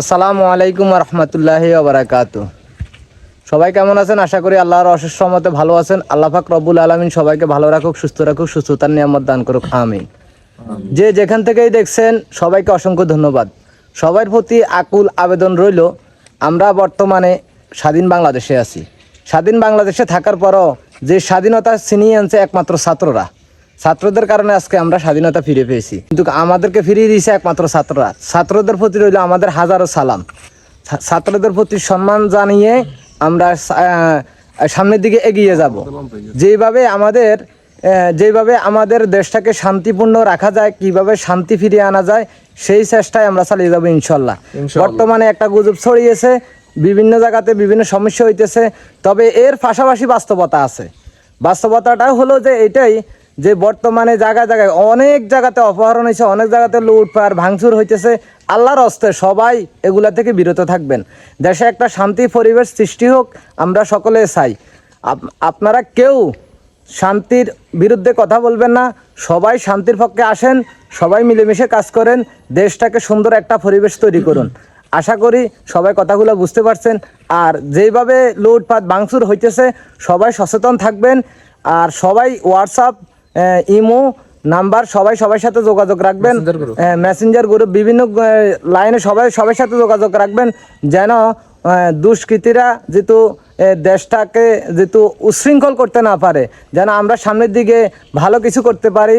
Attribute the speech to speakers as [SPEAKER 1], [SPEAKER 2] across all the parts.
[SPEAKER 1] আসসালামু আলাইকুম রহমতুল্লাহি ওয়া বারাকাতুহু। সবাই কেমন আছেন? আশা করি আল্লাহর অশেষ রহমতে ভালো আছেন। আল্লাহ পাক রব্বুল আলামিন সবাইকে ভালো রাখুক, সুস্থ রাখুক, সুস্থতার নিয়ামত দান করুক, আমিন। যে যেখান থেকেই দেখছেন সবাইকে অসংখ্য ধন্যবাদ। সবার প্রতি আকুল আবেদন রইল, আমরা বর্তমানে স্বাধীন বাংলাদেশে আছি। স্বাধীন বাংলাদেশে থাকার পরও যে স্বাধীনতা ছিনিয়ে আনছে একমাত্র ছাত্ররা। ছাত্রদের কারণে আজকে আমরা স্বাধীনতা ফিরে পেয়েছি, কিন্তু আমাদেরকে ফিরিয়ে দিয়েছে একমাত্র ছাত্ররা। ছাত্রদের প্রতি রইল আমাদের হাজারো সালাম। ছাত্রদের প্রতি সম্মান জানিয়ে আমরা সামনের দিকে এগিয়ে যাব। যেভাবে আমাদের দেশটাকে শান্তিপূর্ণ রাখা যায়, কিভাবে শান্তি ফিরিয়ে আনা যায়, সেই চেষ্টায় আমরা চালিয়ে যাবো ইনশাল্লাহ। বর্তমানে একটা গুজব ছড়িয়েছে, বিভিন্ন জায়গাতে বিভিন্ন সমস্যা হইতেছে, তবে এর পাশাপাশি বাস্তবতা আছে। বাস্তবতাটা হলো যে এটাই, যে বর্তমানে জায়গায় জায়গায় অনেক জায়গাতে অপহরণ হয়েছে, অনেক জায়গাতে লুটপাট ভাঙচুর হইতেছে। আল্লাহর হস্তে সবাই এগুলা থেকে বিরত থাকবেন। দেশে একটা শান্তি পরিবেশ সৃষ্টি হোক, আমরা সকলে চাই। আপনারা কেউ শান্তির বিরুদ্ধে কথা বলবেন না, সবাই শান্তির পক্ষে আসেন, সবাই মিলেমিশে কাজ করেন, দেশটাকে সুন্দর একটা পরিবেশ তৈরি করুন। আশা করি সবাই কথাগুলো বুঝতে পারছেন। আর যেইভাবে লুটপাট ভাঙচুর হইতেছে, সবাই সচেতন থাকবেন। আর সবাই হোয়াটসঅ্যাপ, ইমো নাম্বার সবার সাথে যোগাযোগ রাখবেন, মেসেঞ্জার গ্রুপ, বিভিন্ন লাইনে সবার সাথে যোগাযোগ রাখবেন, যেন দুষ্কৃতীরা যেহেতু দেশটাকে যেহেতু উচ্ছৃঙ্খল করতে না পারে, যেন আমরা সামনের দিকে ভালো কিছু করতে পারি।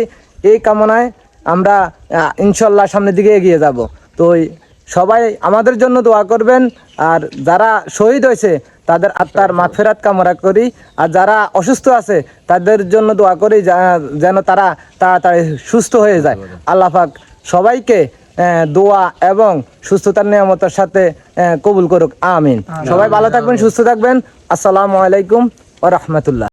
[SPEAKER 1] এই কামনায় আমরা ইনশাল্লাহ সামনের দিকে এগিয়ে যাব। তো সবাই আমাদের জন্য দোয়া করবেন। আর যারা শহীদ হয়েছে তাদের আত্মার মাগফিরাত কামনা করি। আর যারা অসুস্থ আছে তাদের জন্য দোয়া করি, যেন তারা তাড়াতাড়ি সুস্থ হয়ে যায়। আল্লাহ পাক সবাইকে দোয়া এবং সুস্থতার নিয়ামতের সাথে কবুল করুক, আমিন। সবাই ভালো থাকবেন, সুস্থ থাকবেন। আসসালামু আলাইকুম ওয়া রাহমাতুল্লাহ।